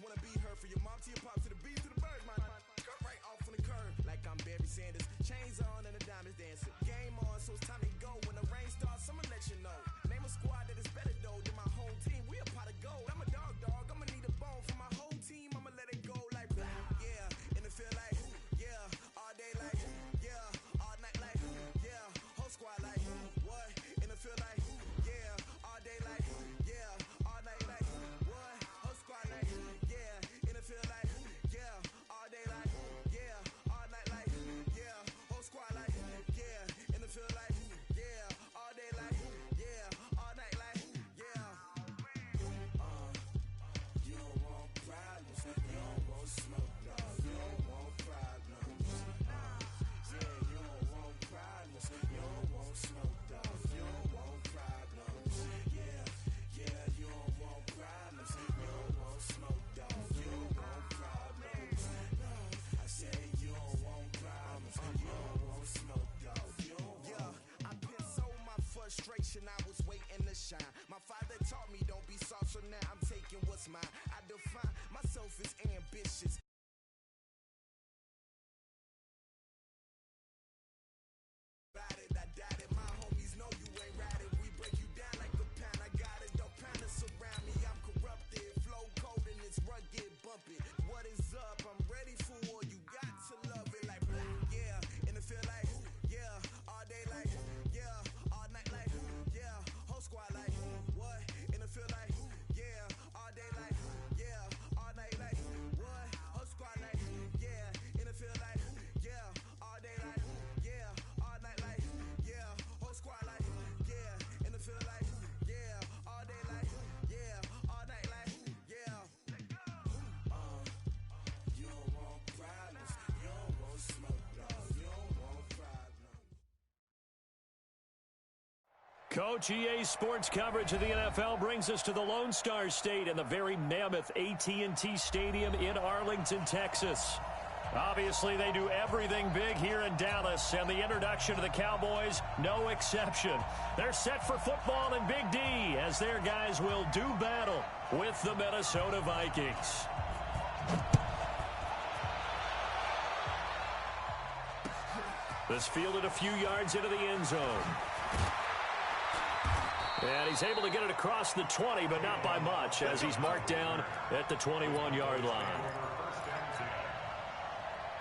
wanna be her. For your mom to your pop to the beat to the birds, my cut right off on the curb. Like I'm Barry Sanders, chains on and the diamonds dancing. Game on, so it's time to go. When the rain starts, I'ma let you know. Name a squad that is better though than my home team. We a pot of gold. I'm a dog, I'ma need a bone for my whole team. I'ma let it go like yeah, and it feel like yeah, all day like yeah, all night like yeah, whole squad like what? And it feel like yeah, all day like yeah, all night like what? Whole squad like yeah, and it feel like yeah, all day like yeah, all night like yeah, whole squad like yeah, and it feel like yeah, all day like yeah, all night like yeah. You don't want problems, you don't want smoke, dog. You don't want problems. Yeah, you don't want problems, you don't want smoke, dog. You don't want problems. Yeah, yeah, you don't want problems, you don't want smoke, dog. You don't want problems. No, I said you don't want problems, you don't want smoke, dog. You don't want. Yeah, I been so my frustration, I was waiting to shine. My father taught me don't be soft, so now I'm taking what's mine. I define myself as ambitious. I doubt it. My homies know you ain't ride it. We break you down like a pound. I got it. Don't pound us around me. I'm corrupted. Flow cold and it's rugged, bumping. What is up? I'm ready for war. You got to love it like yeah. And it feel like yeah, all day like yeah, all night like yeah, whole squad like what? And it feel like yeah, all day like yeah, all night like what? Whole squad like yeah, and it feel like yeah, all day like yeah, all night like yeah, whole squad like yeah, and it feel like yeah, all day like yeah, all night like yeah. You don't want problems, you don't want smoke, dog. You don't want problems. Coach, EA Sports coverage of the NFL brings us to the Lone Star State and the very mammoth AT&T Stadium in Arlington, Texas. Obviously, they do everything big here in Dallas, and the introduction to the Cowboys, no exception. They're set for football in Big D as their guys will do battle with the Minnesota Vikings. This fielded a few yards into the end zone. And he's able to get it across the 20, but not by much, as he's marked down at the 21-yard line.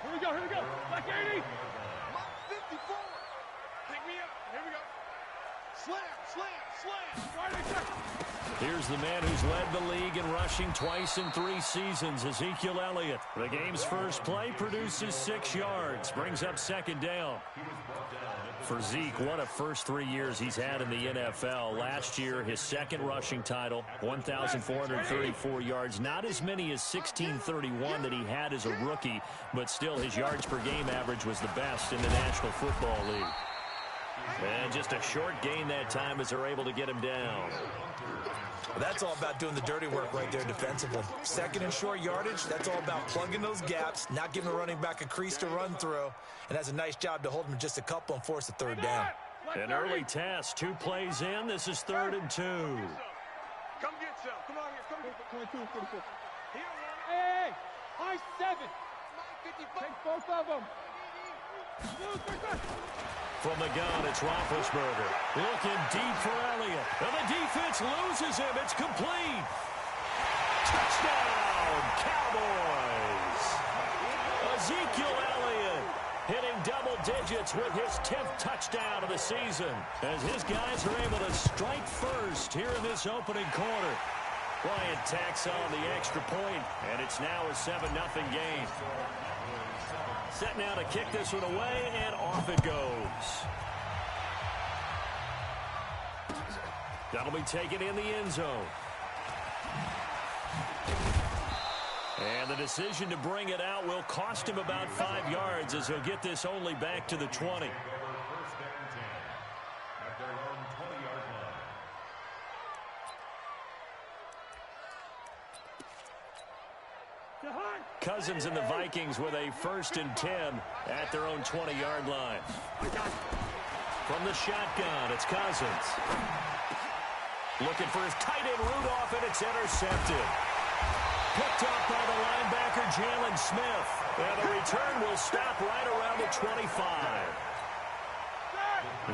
Here we go. Back 80. 54. Pick me up. Here we go. Slam. Here's the man who's led the league in rushing twice in 3 seasons, Ezekiel Elliott. The game's first play produces 6 yards, brings up second down. For Zeke, what a first 3 years he's had in the NFL. Last year, his second rushing title, 1,434 yards. Not as many as 1,631 that he had as a rookie, but still his yards per game average was the best in the National Football League. And just a short gain that time as they're able to get him down. Well, that's all about doing the dirty work right there defensively. Second and short yardage, that's all about plugging those gaps, not giving the running back a crease to run through, and has a nice job to hold him just a couple and force a third down. An early test, 2 plays in. This is 3rd and 2. Come get some. Come on here. Come get 22, 44. Hey, high 7. Take both of them. From the gun, it's Roethlisberger. Looking deep for Elliott. And the defense loses him. It's complete. Touchdown, Cowboys. Ezekiel Elliott hitting double digits with his 10th touchdown of the season, as his guys are able to strike first here in this opening quarter. Bryant tacks on the extra point, and it's now a 7-0 game. Set now to kick this one away, and off it goes. That'll be taken in the end zone. And the decision to bring it out will cost him about 5 yards, as he'll get this only back to the 20. Cousins and the Vikings with a 1st and 10 at their own 20-yard line. From the shotgun, it's Cousins. Looking for his tight end Rudolph, and it's intercepted. picked up by the linebacker, Jalen Smith. And the return will stop right around the 25.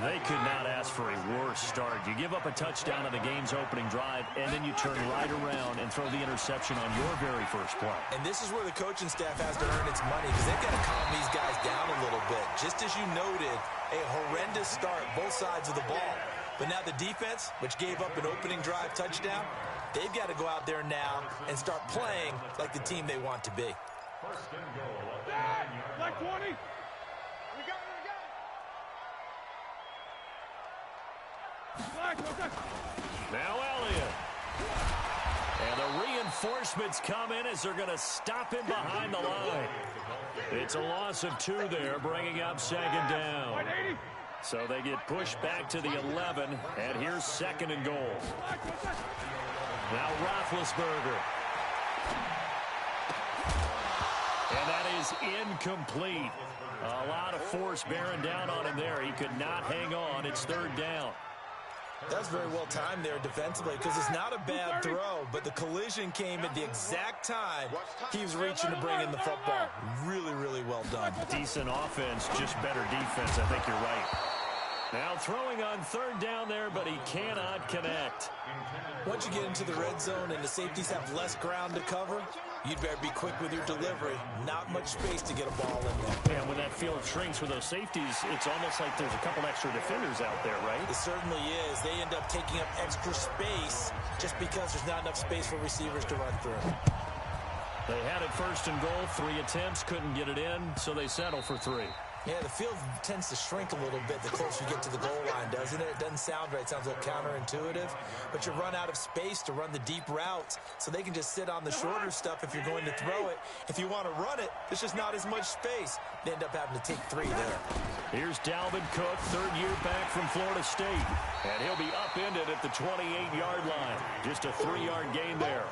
They could not ask for a worse start. You give up a touchdown on the game's opening drive, and then you turn right around and throw the interception on your very first play. And this is where the coaching staff has to earn its money, because they've got to calm these guys down a little bit. Just as you noted, a horrendous start, both sides of the ball. But now the defense, which gave up an opening drive touchdown, they've got to go out there now and start playing like the team they want to be. Like 20. Now Elliott. And the reinforcements come in as they're going to stop him behind the line. It's a loss of 2 there, bringing up second down. So they get pushed back to the 11, and here's second and goal. Now Roethlisberger. And that is incomplete. A lot of force bearing down on him there. He could not hang on. It's third down. That's very well timed there defensively, because it's not a bad throw, but the collision came at the exact time he was reaching to bring in the football. Really, really well done. Decent offense, just better defense. I think you're right. Now throwing on third down there, but he cannot connect. Once you get into the red zone and the safeties have less ground to cover, you'd better be quick with your delivery. Not much space to get a ball in there. And when that field shrinks with those safeties, it's almost like there's a couple extra defenders out there, right? It certainly is. They end up taking up extra space just because there's not enough space for receivers to run through. They had it first and goal, 3 attempts, couldn't get it in, so they settle for 3. Yeah, the field tends to shrink a little bit the closer you get to the goal line, doesn't it? It doesn't sound right. It sounds a little counterintuitive. But you run out of space to run the deep routes, so they can just sit on the shorter stuff if you're going to throw it. If you want to run it, there's just not as much space. They end up having to take 3 there. Here's Dalvin Cook, third year back from Florida State. And he'll be upended at the 28-yard line. Just a 3-yard gain there.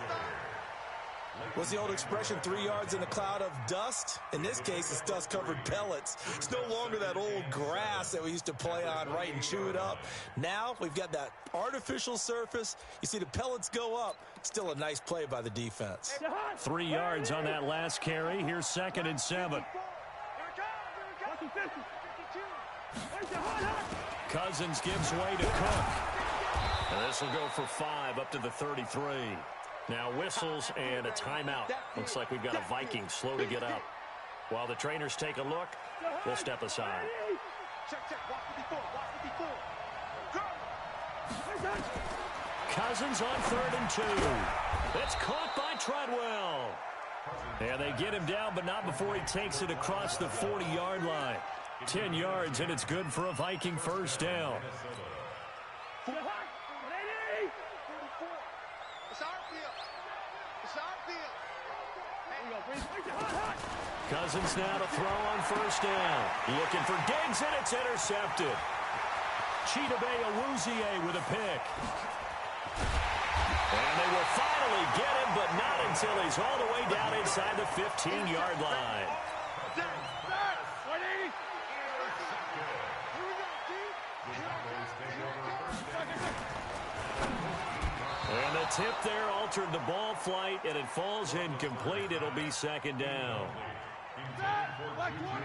What's the old expression, 3 yards in a cloud of dust? In this case, it's dust-covered pellets. It's no longer that old grass that we used to play on, right, and chew it up. Now we've got that artificial surface. You see the pellets go up. Still a nice play by the defense. 3 yards on that last carry. Here's second and 7. Cousins gives way to Cook. And this will go for 5 up to the 33. Now whistles and a timeout. Looks like we've got a Viking slow to get up. While the trainers take a look, we'll step aside. Cousins on 3rd and 2. It's caught by Treadwell. And they get him down, but not before he takes it across the 40-yard line. 10 yards, and it's good for a Viking first down. Cousins now to throw on first down. Looking for Diggs, and it's intercepted. Chidobe Awuzie with a pick. And they will finally get him, but not until he's all the way down inside the 15-yard line. And the tip there altered the ball flight, and it falls incomplete. It'll be second down.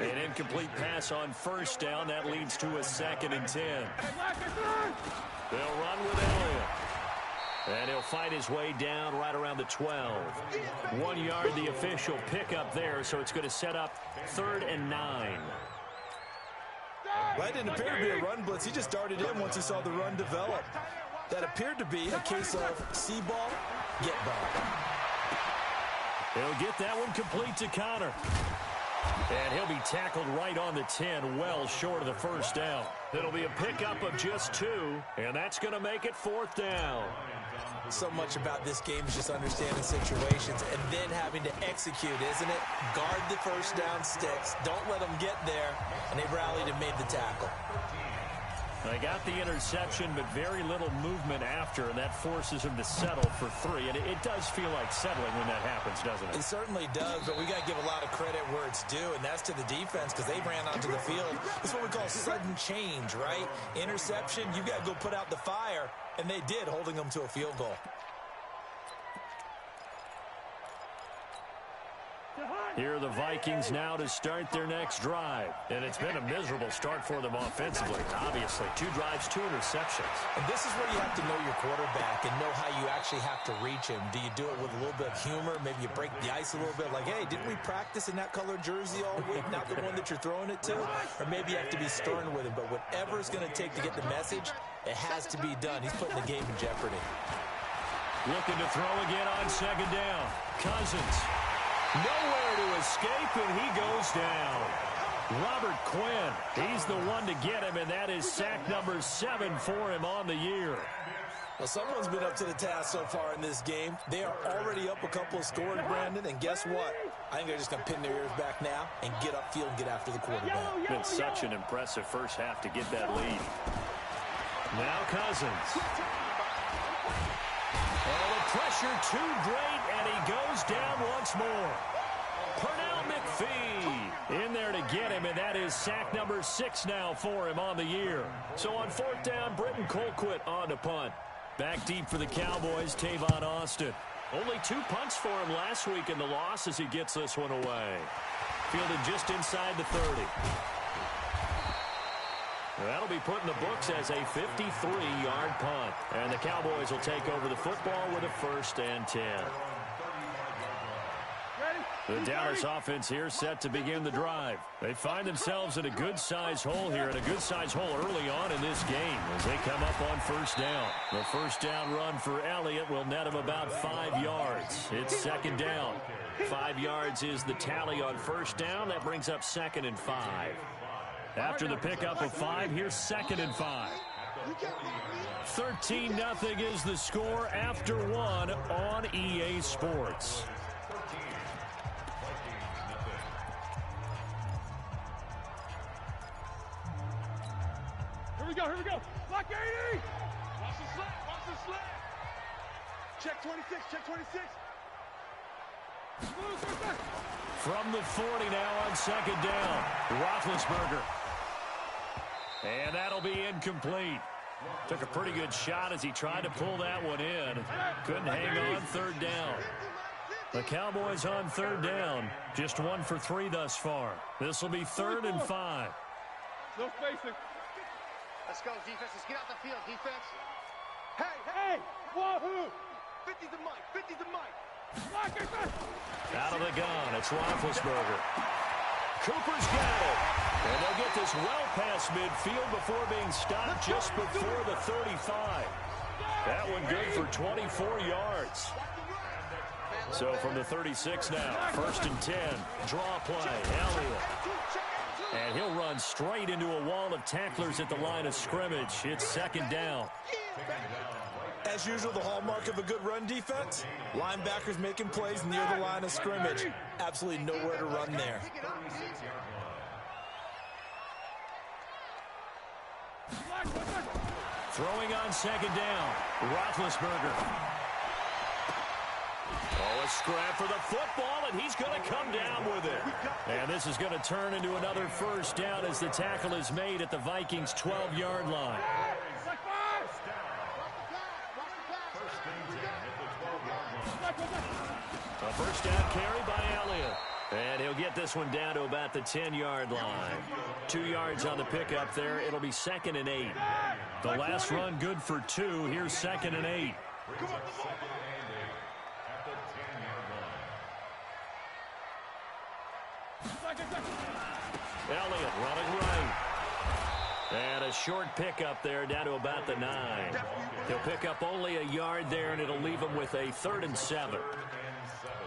An incomplete pass on first down. That leads to a 2nd and 10. They'll run with Elliott. And he'll fight his way down right around the 12. 1 yard, the official pickup there, so it's going to set up 3rd and 9. That didn't appear to be a run blitz. He just darted in once he saw the run develop. That appeared to be a case of see ball, get ball. He'll get that one complete to Connor. And he'll be tackled right on the 10, well short of the first down. It'll be a pickup of just 2, and that's going to make it 4th down. So much about this game is just understanding situations and then having to execute, isn't it? Guard the first down sticks. Don't let them get there. And they rallied and made the tackle. They got the interception, but very little movement after, and that forces him to settle for 3. And it does feel like settling when that happens, doesn't it? It certainly does, but we got to give a lot of credit where it's due, and that's to the defense because they ran onto the field. It's what we call sudden change, right? Interception, you got to go put out the fire, and they did, holding them to a field goal. Here are the Vikings now to start their next drive. And it's been a miserable start for them offensively, obviously. 2 drives, 2 interceptions. And this is where you have to know your quarterback and know how you actually have to reach him. Do you do it with a little bit of humor? Maybe you break the ice a little bit like, hey, didn't we practice in that colored jersey all week? Not the one that you're throwing it to? Or maybe you have to be stern with him. But whatever it's going to take to get the message, it has to be done. He's putting the game in jeopardy. Looking to throw again on second down. Cousins. Nowhere to escape, and he goes down. Robert Quinn, he's the one to get him, and that is sack number 7 for him on the year. Well, someone's been up to the task so far in this game. They are already up a couple of scores, Brandon, and guess what? I think they're just going to pin their ears back now and get upfield and get after the quarterback. Been such an impressive first half to get that lead. Now Cousins. Oh, the pressure too great, and he goes down once more. Pernell McPhee in there to get him, and that is sack number 6 now for him on the year. So on 4th down, Britton Colquitt on to punt. Back deep for the Cowboys, Tavon Austin. Only 2 punts for him last week in the loss as he gets this one away. Fielded just inside the 30. That'll be put in the books as a 53-yard punt. And the Cowboys will take over the football with a 1st and 10. The Dallas offense here set to begin the drive. They find themselves in a good-sized hole here, and a good-sized hole early on in this game as they come up on 1st down. The 1st down run for Elliott will net him about 5 yards. It's 2nd down. 5 yards is the tally on 1st down. That brings up 2nd and 5. After the pickup of 5, here's 2nd and 5. 13-0 is the score after 1 on EA Sports. Here we go. Block 80! Watch the slap. Check 26, check 26. From the 40 now on 2nd down, Roethlisberger. And that'll be incomplete. Took a pretty good shot as he tried to pull that one in. Couldn't hang on 3rd down. The Cowboys on 3rd down. Just 1 for 3 thus far. This will be 3rd and 5. No spacing. Let's go, defense. Let's get out the field, defense. Hey! Wahoo! 50's the mic. 50's the mic. Out of the gun, it's Roethlisberger. Cooper's got it. And they'll get this well past midfield before being stopped just before the 35. That one good for 24 yards. So from the 36 now, 1st and 10. Draw play, Elliott. And he'll run straight into a wall of tacklers at the line of scrimmage. It's 2nd down. As usual, the hallmark of a good run defense, linebackers making plays near the line of scrimmage. Absolutely nowhere to run there. Throwing on 2nd down, Roethlisberger. Oh, a scrap for the football, and he's going to come down with it. And this is going to turn into another 1st down as the tackle is made at the Vikings' 12-yard line. A 1st down carry by Elliott. And he'll get this one down to about the 10-yard line. 2 yards on the pickup there. It'll be 2nd and 8. The last run good for 2. Here's 2nd and 8. Elliott running right. And a short pickup there down to about the 9. He'll pick up only a yard there, and it'll leave him with a 3rd and 7.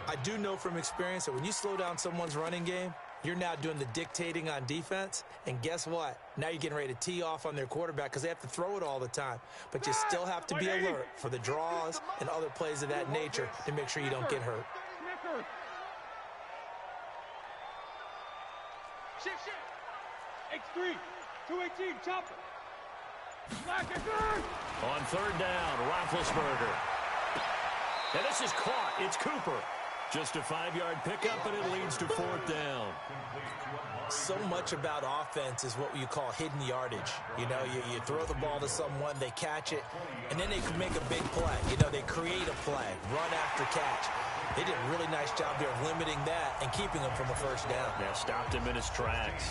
I do know from experience that when you slow down someone's running game, you're now doing the dictating on defense. And guess what? Now you're getting ready to tee off on their quarterback because they have to throw it all the time. But you still have to be alert for the draws and other plays of that nature to make sure you don't get hurt. Shift. X3, 218, chopper. On 3rd down, Roethlisberger. And this is caught. It's Cooper. Just a 5-yard pickup, and it leads to 4th down. So much about offense is what you call hidden yardage. You know, you throw the ball to someone, they catch it, and then they can make a big play. You know, they create a play, run after catch. They did a really nice job there of limiting that and keeping him from a first down. Yeah, stopped him in his tracks.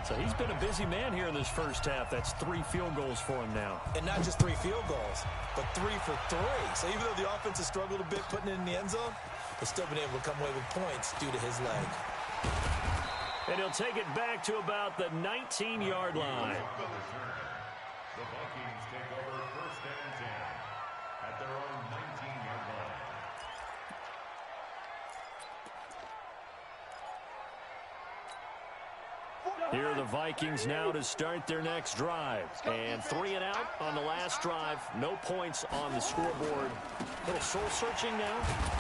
So he's been a busy man here in this first half. That's 3 field goals for him now. And not just 3 field goals, but 3 for 3. So even though the offense has struggled a bit putting it in the end zone, they've still been able to come away with points due to his leg. And he'll take it back to about the 19-yard line. The Vikings take over 1st and 10 at their own 19-yard line. Here are the Vikings now to start their next drive. And 3 and out on the last drive. No points on the scoreboard. A little soul-searching now?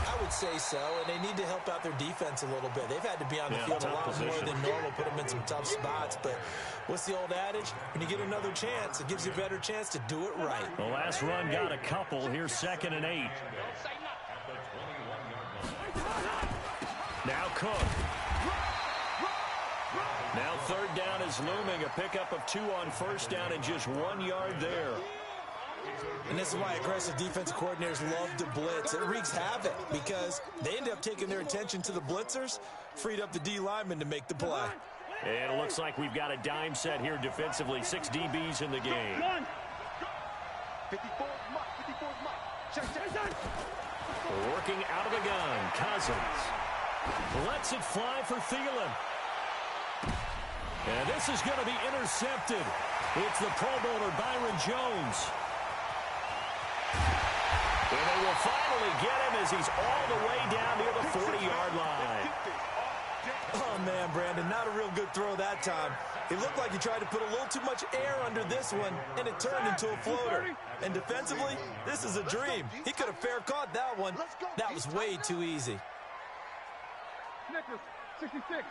I would say so, and they need to help out their defense a little bit. They've had to be on the field a lot more than normal, put them in some tough spots. But what's the old adage? When you get another chance, it gives you a better chance to do it right. The last run got a couple. Here's 2nd and 8. Now Cook. Now 3rd down is looming. A pickup of 2 on 1st down and just 1 yard there. And this is why aggressive defensive coordinators love to blitz. It wreaks havoc because they end up taking their attention to the blitzers, freed up the D linemen to make the play. And it looks like we've got a dime set here defensively. 6 DBs in the game. 54 is Mike. 54 is Mike. Check. Working out of the gun. Cousins lets it fly for Thielen. And this is going to be intercepted. It's the Pro Bowler Byron Jones. And they will finally get him as he's all the way down near the 40-yard line. Oh, man, Brandon, not a real good throw that time. It looked like he tried to put a little too much air under this one, and it turned into a floater. And defensively, this is a dream. He could have fair caught that one. That was way too easy. Snickers, 66.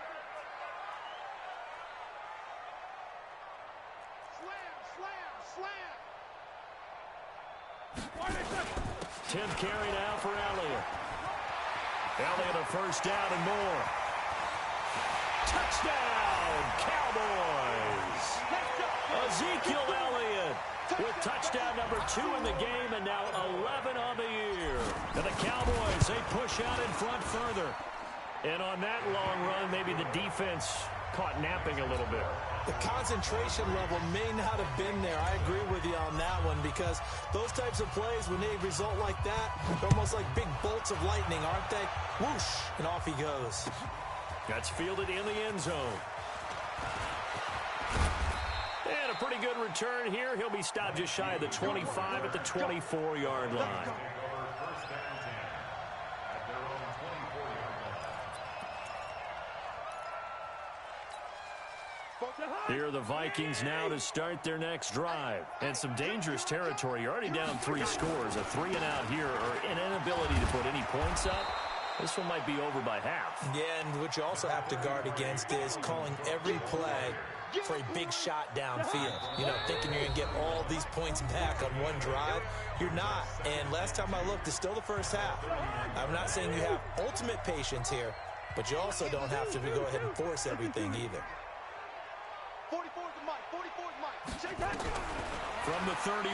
Slam. 10th carry now for Elliott. Elliott a first down and more. Touchdown, Cowboys! Ezekiel Elliott with touchdown number 2 in the game and now 11 on the year. And the Cowboys, they push out in front further. And on that long run, maybe the defense caught napping a little bit. The concentration level may not have been there. I agree with you on that one because those types of plays, when they result like that, they're almost like big bolts of lightning, aren't they? Whoosh, and off he goes. That's fielded in the end zone. And a pretty good return here. He'll be stopped just shy of the 25 at the 24-yard line. Here are the Vikings now to start their next drive. And some dangerous territory. You're already down 3 scores. A 3 and out here or an inability to put any points up. This one might be over by half. Yeah, and what you also have to guard against is calling every play for a big shot downfield. You know, thinking you're going to get all these points back on one drive. You're not. And last time I looked, it's still the first half. I'm not saying you have ultimate patience here, but you also don't have to go ahead and force everything either. 44 is Mike. 44 is Mike. From the 31,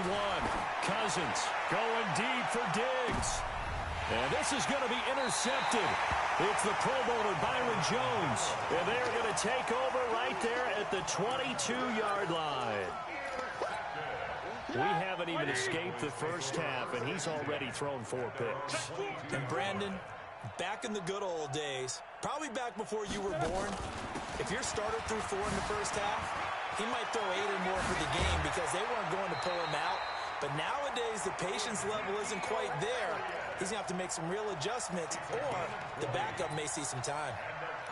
Cousins going deep for Diggs. And this is going to be intercepted. It's the Pro Bowler Byron Jones. And they are going to take over right there at the 22-yard line. We haven't even escaped the first half, and he's already thrown 4 picks. And Brandon, back in the good old days, probably back before you were born, if your starter threw 4 in the first half, he might throw 8 or more for the game because they weren't going to pull him out. But nowadays, the patience level isn't quite there. He's going to have to make some real adjustments, or the backup may see some time.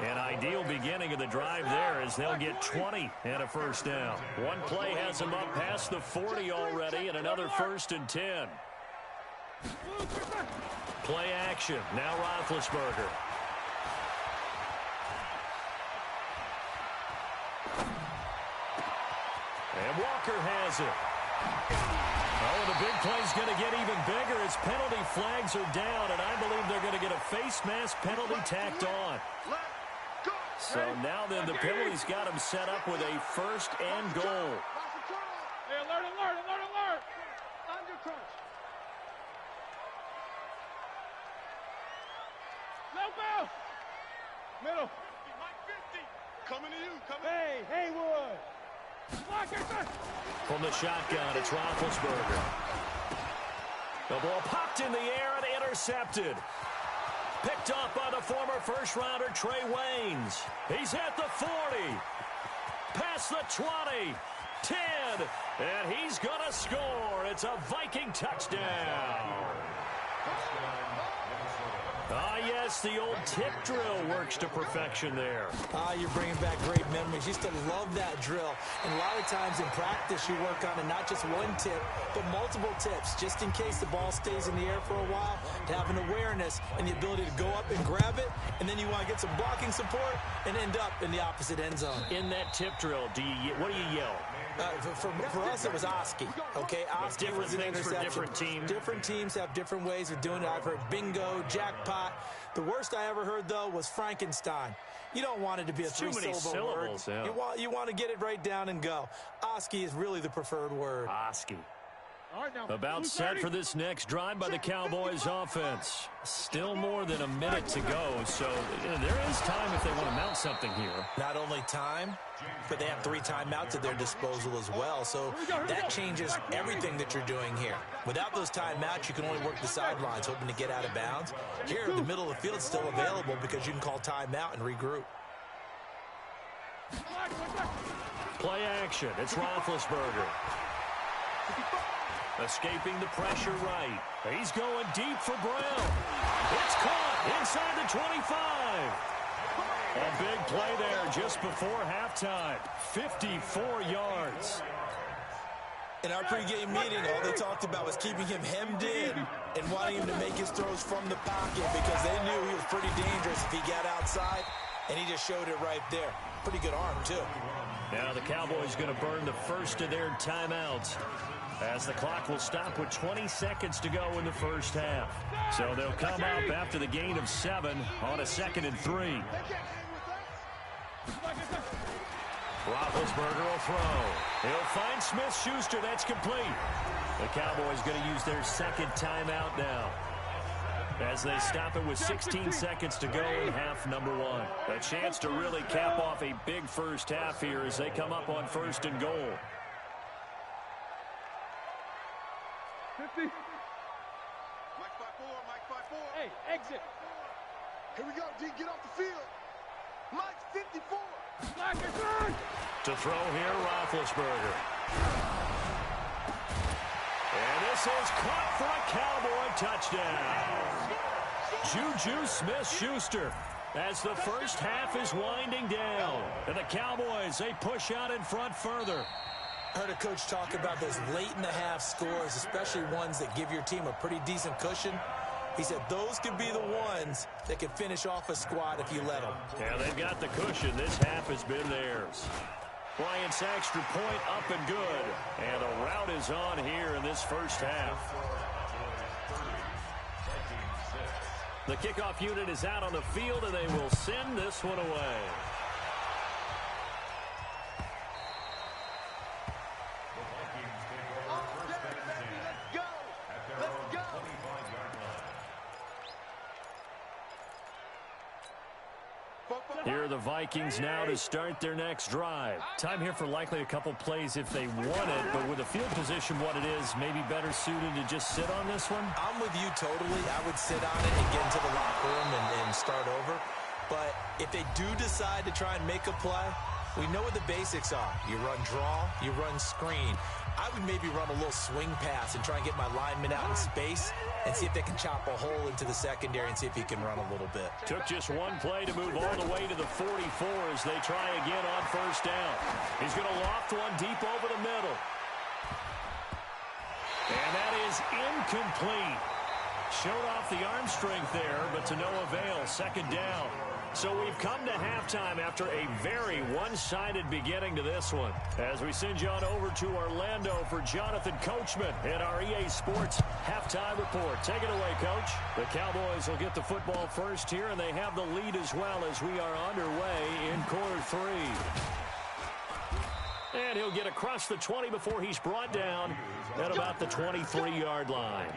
An ideal beginning of the drive there as they'll get 20 and a first down. One play has them up past the 40 already, and another 1st and 10. Play action. Now Roethlisberger. And Walker has it. Oh, the big play's going to get even bigger as penalty flags are down, and I believe they're going to get a face mask penalty tacked on. So now then the penalty's got him set up with a first and goal. Hey, alert, alert, alert, alert! Under crunch. Low ball! Middle. Coming to you, coming. Hey, Haywood! From the shotgun, it's Roethlisberger. The ball popped in the air and intercepted. Picked off by the former first-rounder Trey Waynes. He's at the 40. Past the 20. 10. And he's going to score. It's a Viking touchdown. Ah, yes, the old tip drill works to perfection there. You're bringing back great memories. Used to love that drill. And a lot of times in practice, you work on it, not just one tip, but multiple tips, just in case the ball stays in the air for a while, to have an awareness and the ability to go up and grab it, and then you want to get some blocking support and end up in the opposite end zone. In that tip drill, what do you yell? For us, it was Oski. Okay, Oski was an interception. Different teams. Different teams have different ways of doing it. I've heard bingo, jackpot. The worst I ever heard, though, was Frankenstein. You don't want it to be a three-syllable word. Yeah. You want to get it right down and go. Oski is really the preferred word. Oski. About set for this next drive by the Cowboys offense. Still more than a minute to go, so there is time if they want to mount something here. Not only time, but they have 3 timeouts at their disposal as well, so that changes everything that you're doing here. Without those timeouts, you can only work the sidelines, hoping to get out of bounds. Here, the middle of the field is still available because you can call timeout and regroup. Play action. It's Roethlisberger. Escaping the pressure right. He's going deep for Brown. It's caught inside the 25. A big play there just before halftime. 54 yards. In our pregame meeting, all they talked about was keeping him hemmed in and wanting him to make his throws from the pocket because they knew he was pretty dangerous if he got outside, and he just showed it right there. Pretty good arm, too. Now the Cowboys going to burn the first of their timeouts, as the clock will stop with 20 seconds to go in the first half. So they'll come up after the gain of 7 on a 2nd and 3. Roethlisberger will throw. He'll find Smith-Schuster. That's complete. The Cowboys going to use their second timeout now, as they stop it with 16 seconds to go in half number 1. A chance to really cap off a big first half here as they come up on 1st and goal. 50. Mike 5-4. Hey, exit. Here we go, D. Get off the field. Mike 54. To throw here, Roethlisberger. And this is caught for a Cowboy touchdown. Juju Smith-Schuster, as the first half is winding down. And the Cowboys, they push out in front further. I heard a coach talk about those late-in-the-half scores, especially ones that give your team a pretty decent cushion. He said those could be the ones that can finish off a squad if you let them. Yeah, they've got the cushion. This half has been theirs. Bryant's extra point up and good. And a rout is on here in this first half. The kickoff unit is out on the field, and they will send this one away. Here are the Vikings now to start their next drive. Time here for likely a couple plays if they want it, but with the field position what it is, maybe better suited to just sit on this one? I'm with you totally. I would sit on it and get into the locker room and start over. But if they do decide to try and make a play, we know what the basics are. You run draw, you run screen. I would maybe run a little swing pass and try and get my lineman out in space and see if they can chop a hole into the secondary and see if he can run a little bit. Took just one play to move all the way to the 44 as they try again on first down. He's going to loft one deep over the middle. And that is incomplete. Showed off the arm strength there, but to no avail. Second down. So we've come to halftime after a very one-sided beginning to this one. As we send you on over to Orlando for Jonathan Coachman in our EA Sports halftime report. Take it away, Coach. The Cowboys will get the football first here, and they have the lead as well as we are underway in quarter 3. And he'll get across the 20 before he's brought down at about the 23-yard line.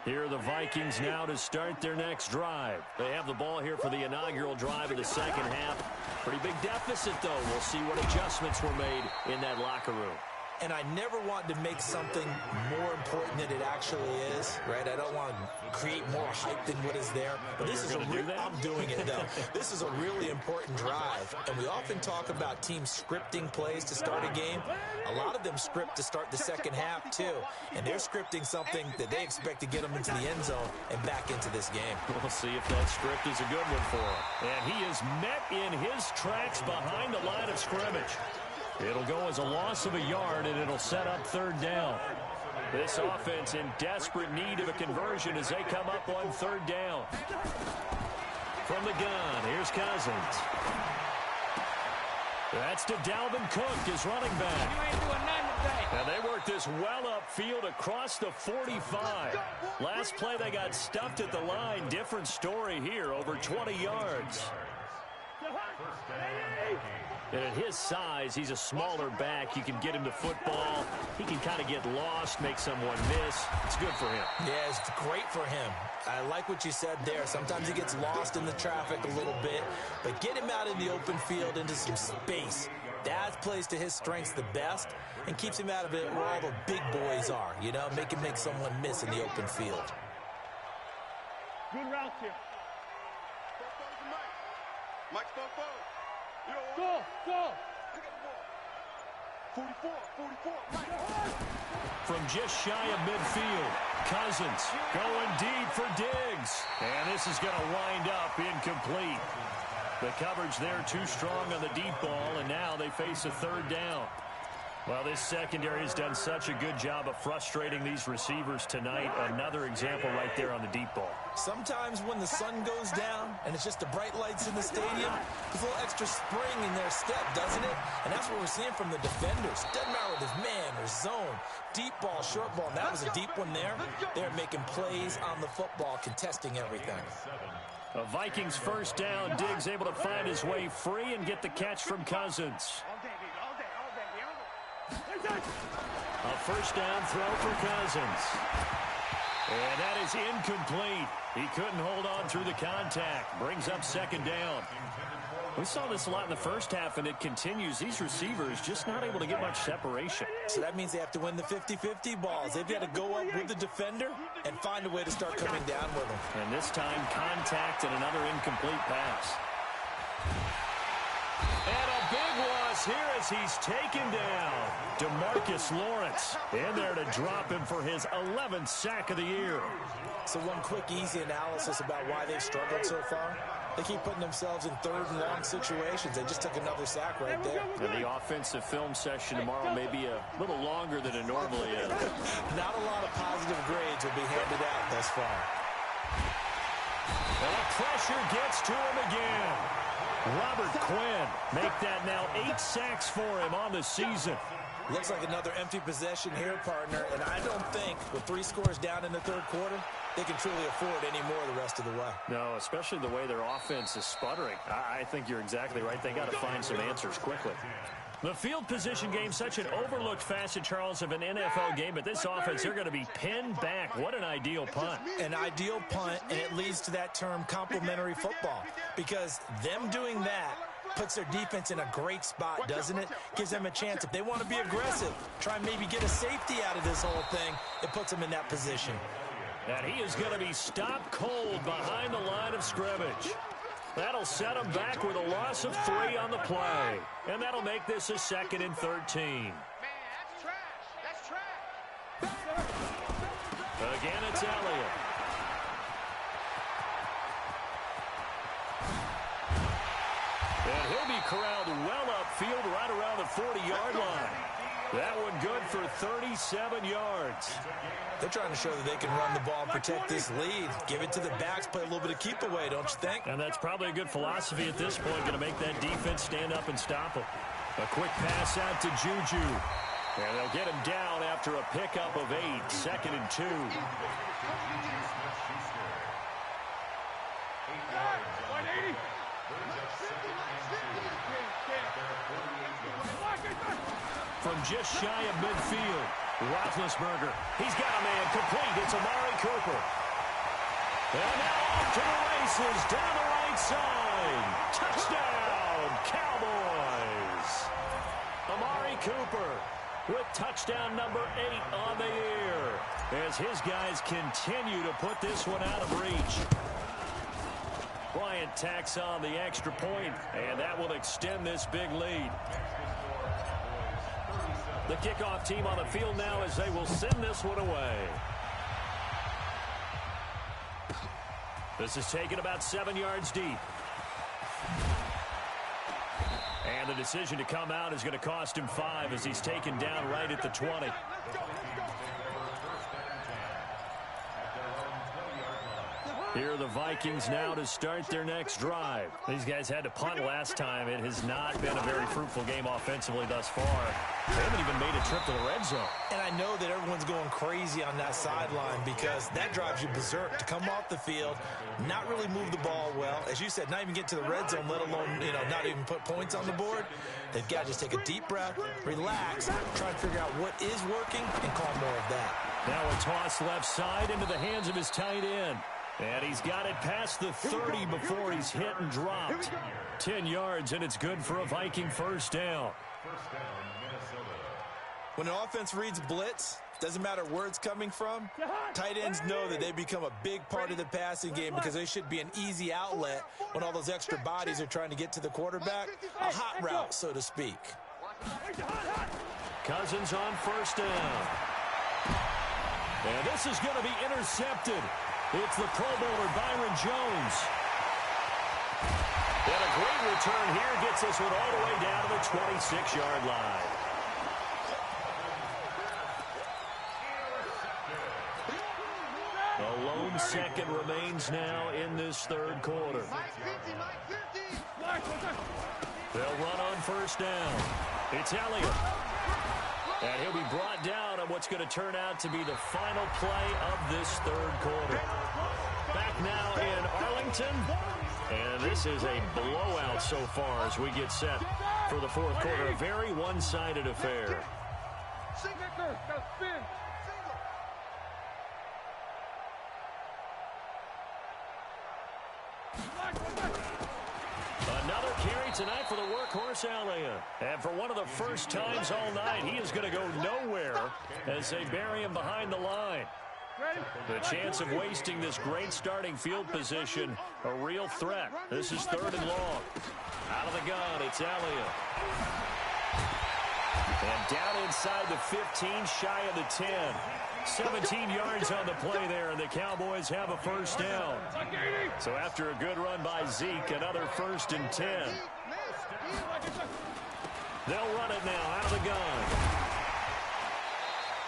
Here are the Vikings now to start their next drive. They have the ball here for the inaugural drive of the second half. Pretty big deficit, though. We'll see what adjustments were made in that locker room. And I never want to make something more important than it actually is, right? I don't want to create more hype than what is there. But this is I'm doing it, though. This is a really important drive. And we often talk about teams scripting plays to start a game. A lot of them script to start the second half, too. And they're scripting something that they expect to get them into the end zone and back into this game. We'll see if that script is a good one for him. And he is met in his tracks behind the line of scrimmage. It'll go as a loss of a yard, and it'll set up third down. This offense in desperate need of a conversion as they come up on third down. From the gun, here's Cousins. That's to Dalvin Cook, his running back. You ain't doing nothing today. And they worked this well upfield across the 45. Last play, they got stuffed at the line. Different story here, over 20 yards. And at his size, he's a smaller back. You can get him to football. He can kind of get lost, make someone miss. It's good for him. Yeah, it's great for him. I like what you said there. Sometimes he gets lost in the traffic a little bit, but get him out in the open field into some space. That plays to his strengths the best and keeps him out of it where all the big boys are, you know, make him make someone miss in the open field. Good route here. Mike's going forward. Go. 44, Mike. From just shy of midfield, Cousins going deep for Diggs. And this is going to wind up incomplete. The coverage there too strong on the deep ball, and now they face a third down. Well, this secondary has done such a good job of frustrating these receivers tonight. Another example right there on the deep ball. Sometimes when the sun goes down and it's just the bright lights in the stadium, there's a little extra spring in their step, doesn't it? And that's what we're seeing from the defenders. Doesn't matter whether it's man or zone, deep ball, short ball. And that was a deep one there. They're making plays on the football, contesting everything. A Vikings first down. Diggs able to find his way free and get the catch from Cousins. A first down throw for Cousins. And that is incomplete. He couldn't hold on through the contact. Brings up second down. We saw this a lot in the first half, and it continues. These receivers just not able to get much separation. So that means they have to win the 50-50 balls. They've got to go up with the defender and find a way to start coming down with them. And this time, contact and another incomplete pass. And a big loss here as he's taken down. DeMarcus Lawrence in there to drop him for his 11th sack of the year. So one quick, easy analysis about why they've struggled so far. They keep putting themselves in third and long situations. They just took another sack right there. And the offensive film session tomorrow may be a little longer than it normally is. Not a lot of positive grades will be handed out thus far. And the pressure gets to him again. Robert Quinn make that now 8 sacks for him on the season. Looks like another empty possession here, partner. And I don't think with 3 scores down in the third quarter, they can truly afford any more the rest of the way. No, especially the way their offense is sputtering. I think you're exactly right. They got to find some answers quickly. The field position game, such an overlooked facet, Charles, of an NFL game. But this offense, they're going to be pinned back. What an ideal punt. An ideal punt, and it leads to that term complementary football. Because them doing that puts their defense in a great spot, doesn't it? Gives them a chance. If they want to be aggressive, try and maybe get a safety out of this whole thing, it puts them in that position. And he is going to be stopped cold behind the line of scrimmage. That'll set him back with a loss of 3 on the play. And that'll make this a 2nd and 13. Man, that's trash. That's trash. Again, it's Elliott. And he'll be corralled well upfield right around the 40-yard line. That one good for 37 yards. They're trying to show that they can run the ball and protect this lead. Give it to the backs, play a little bit of keep away, don't you think? And that's probably a good philosophy at this point, going to make that defense stand up and stop them. A quick pass out to Juju. And they'll get him down after a pickup of 8, 2nd and 2. From just shy of midfield, Roethlisberger. He's got a man complete. It's Amari Cooper. And now off to the races down the right side. Touchdown, Cowboys. Amari Cooper with touchdown number 8 on the year as his guys continue to put this one out of reach. Bryant tacks on the extra point, and that will extend this big lead. The kickoff team on the field now as they will send this one away. This is taken about 7 yards deep. And the decision to come out is going to cost him 5 as he's taken down right at the 20. Here are the Vikings now to start their next drive. These guys had to punt last time. It has not been a very fruitful game offensively thus far. They haven't even made a trip to the red zone. And I know that everyone's going crazy on that sideline because that drives you berserk to come off the field, not really move the ball well. As you said, not even get to the red zone, let alone, not even put points on the board. They've got to just take a deep breath, relax, try and figure out what is working, and call more of that. Now a toss left side into the hands of his tight end. And he's got it past the 30 before he's hit and dropped. 10 yards, and it's good for a Viking first down. When an offense reads blitz, doesn't matter where it's coming from, tight ends know that they become a big part of the passing game because they should be an easy outlet when all those extra bodies are trying to get to the quarterback. A hot route, so to speak. Cousins on first down. And this is going to be intercepted. It's the Pro Bowler Byron Jones. And a great return here gets this one all the way down to the 26-yard line. A lone second remains now in this third quarter. They'll run on first down. It's Elliott. And he'll be brought down on what's going to turn out to be the final play of this third quarter. Back now in Arlington. And this is a blowout so far as we get set for the fourth quarter. A very one-sided affair. Another carry tonight for the workhorse Elliott. And for one of the first times all night, he is going to go nowhere as they bury him behind the line. The chance of wasting this great starting field position, a real threat. This is third and long. Out of the gun, it's Elliott. And down inside the 15, shy of the 10. 17 yards on the play there, and the Cowboys have a first down. So after a good run by Zeke, another 1st and 10. They'll run it now out of the gun.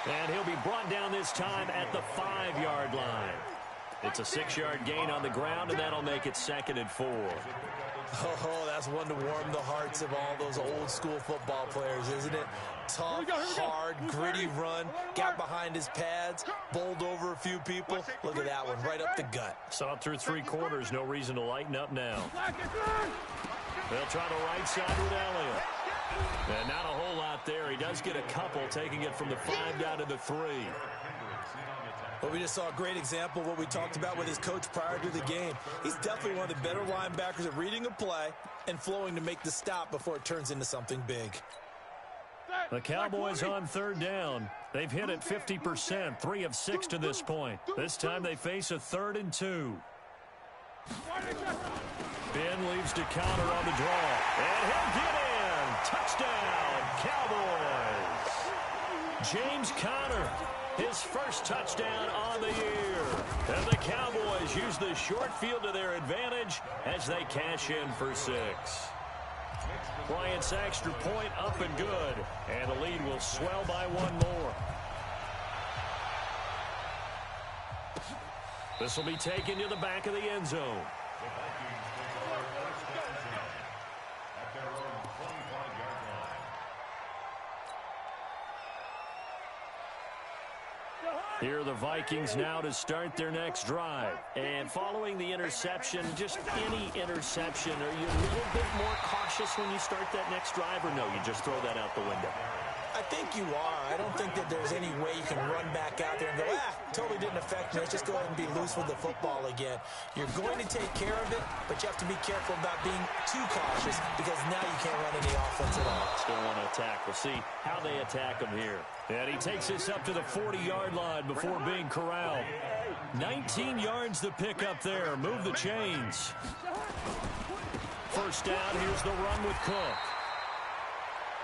And he'll be brought down this time at the 5-yard line. It's a 6-yard gain on the ground, and that'll make it 2nd and 4. Oh, that's one to warm the hearts of all those old-school football players, isn't it? Tough, hard, gritty run, got behind his pads, bowled over a few people. Look at that one, right up the gut. Saw it through 3 quarters, no reason to lighten up now. They'll try the right side with Elliott. And not a whole lot there. He does get a couple, taking it from the 5 down to the 3. Well, we just saw a great example of what we talked about with his coach prior to the game. He's definitely one of the better linebackers at reading a play and flowing to make the stop before it turns into something big. The Cowboys on 3rd down. They've hit it 50%, 3 of 6 to this point. This time they face a 3rd and 2. Ben leaves to counter on the draw. And he'll get in. Touchdown, Cowboys. James Conner. His first touchdown on the year. And the Cowboys use the short field to their advantage as they cash in for 6. Bryant's extra point up and good. And the lead will swell by one more. This will be taken to the back of the end zone. The Vikings take over first and 10 at their own 25-yard line. Here are the Vikings now to start their next drive. And following the interception, just any interception, are you a little bit more cautious when you start that next drive, or no, you just throw that out the window? I think you are. I don't think that there's any way you can run back out there and go, totally didn't affect me. Let's just go ahead and be loose with the football again. You're going to take care of it, but you have to be careful about being too cautious because now you can't run any offense at all. Still want to attack. We'll see how they attack him here. And he takes this up to the 40-yard line before being corralled. 19 yards to pick up there. Move the chains. First down, here's the run with Cook.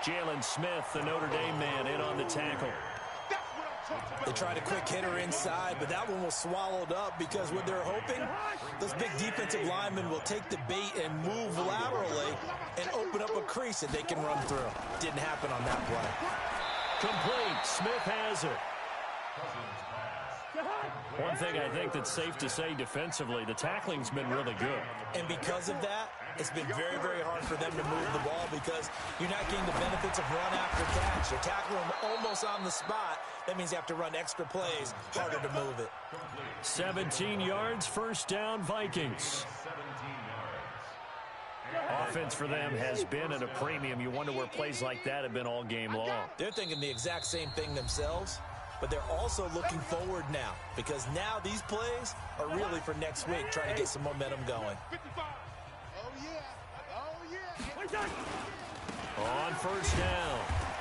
Jalen Smith, the Notre Dame man, in on the tackle. They tried a quick hitter inside, but that one was swallowed up because what they're hoping, those big defensive linemen will take the bait and move laterally and open up a crease that they can run through. Didn't happen on that play. Complete. Smith has it. One thing I think that's safe to say defensively, the tackling's been really good. And because of that, it's been very, very hard for them to move the ball because you're not getting the benefits of run after catch. You're tackling them almost on the spot. That means you have to run extra plays, harder to move it. 17 yards, first down, Vikings. Offense for them has been at a premium. You wonder where plays like that have been all game long. They're thinking the exact same thing themselves, but they're also looking forward now because now these plays are really for next week, trying to get some momentum going. On first down,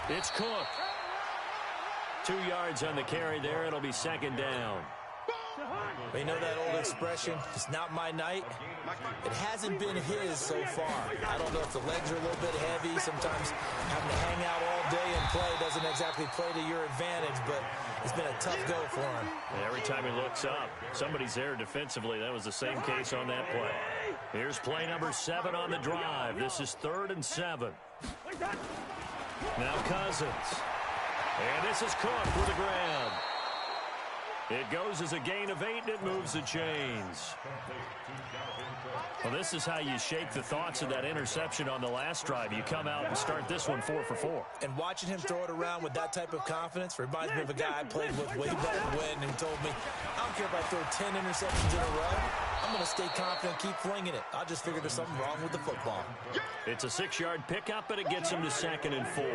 it's Cook. 2 yards on the carry there. It'll be second down. You know that old expression, it's not my night? It hasn't been his so far. I don't know if the legs are a little bit heavy. Sometimes having to hang out all day and play doesn't exactly play to your advantage, but it's been a tough go for him. And every time he looks up, somebody's there defensively. That was the same case on that play. Here's play number 7 on the drive. This is 3rd and 7. Now Cousins. And this is Cook with a grab. It goes as a gain of 8, and it moves the chains. Well, this is how you shake the thoughts of that interception on the last drive. You come out and start this one 4 for 4. And watching him throw it around with that type of confidence reminds me of a guy I played with way back when who told me, I don't care if I throw 10 interceptions in a row. I'm going to stay confident, keep flinging it. I just figured there's something wrong with the football. It's a 6-yard pickup, and it gets him to 2nd and 4.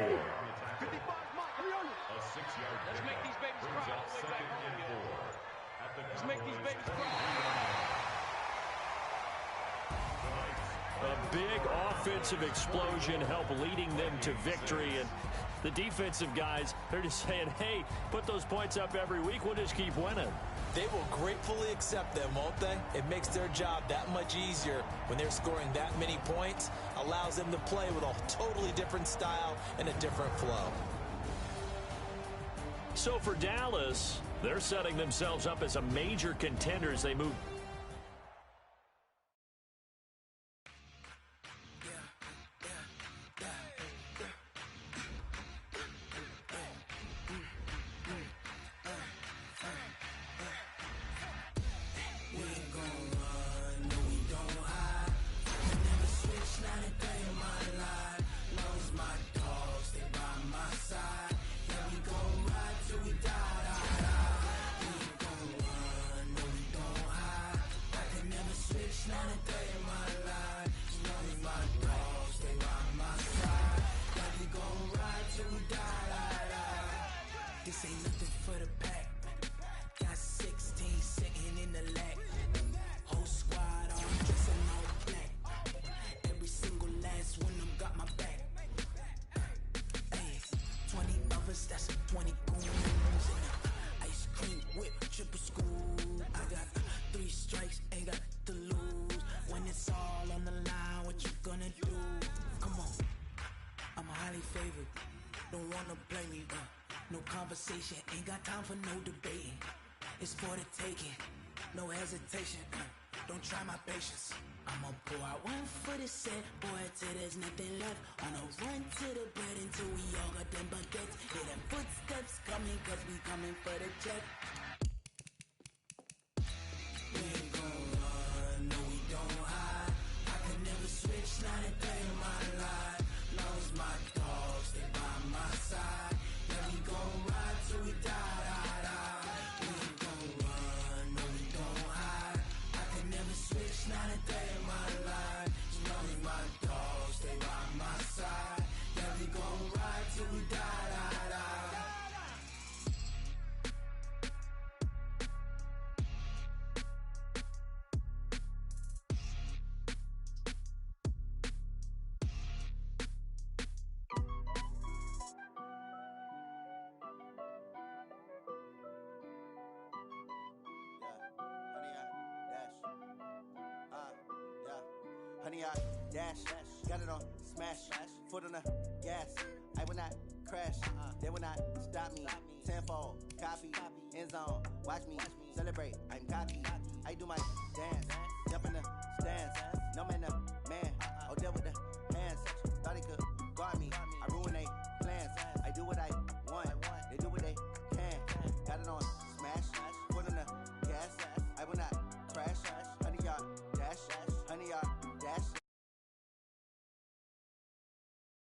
A big offensive explosion helped leading them to victory, and the defensive guys, they're just saying, hey, put those points up every week, we'll just keep winning. They will gratefully accept them, won't they? It makes their job that much easier when they're scoring that many points, allows them to play with a totally different style and a different flow. So for Dallas, they're setting themselves up as a major contender as they move. Don't wanna blame me, no conversation, ain't got time for no debating. It's for the taking, no hesitation, don't try my patience. I'ma pour out one for the set, boy, till there's nothing left. On a run to the bed until we all got them baguettes. Hear them footsteps coming, cause we coming for the check. We ain't gon' run, no we don't hide. I could never switch, not a day in my life. Long as my dogs, they by my side. Yeah, we gon' ride till we die, die, die. We ain't gon' run, no we don't hide. I could never switch, not a day in my life. As long as my dogs, they by my side. Yeah, we gon' ride till we die, die, die. Honey, I dash, got it on smash, foot on the gas. I will not crash, they will not stop me. Tenfold, copy, end zone, watch me celebrate. I'm cocky, I do my dance, jump in the stands. No man, a man,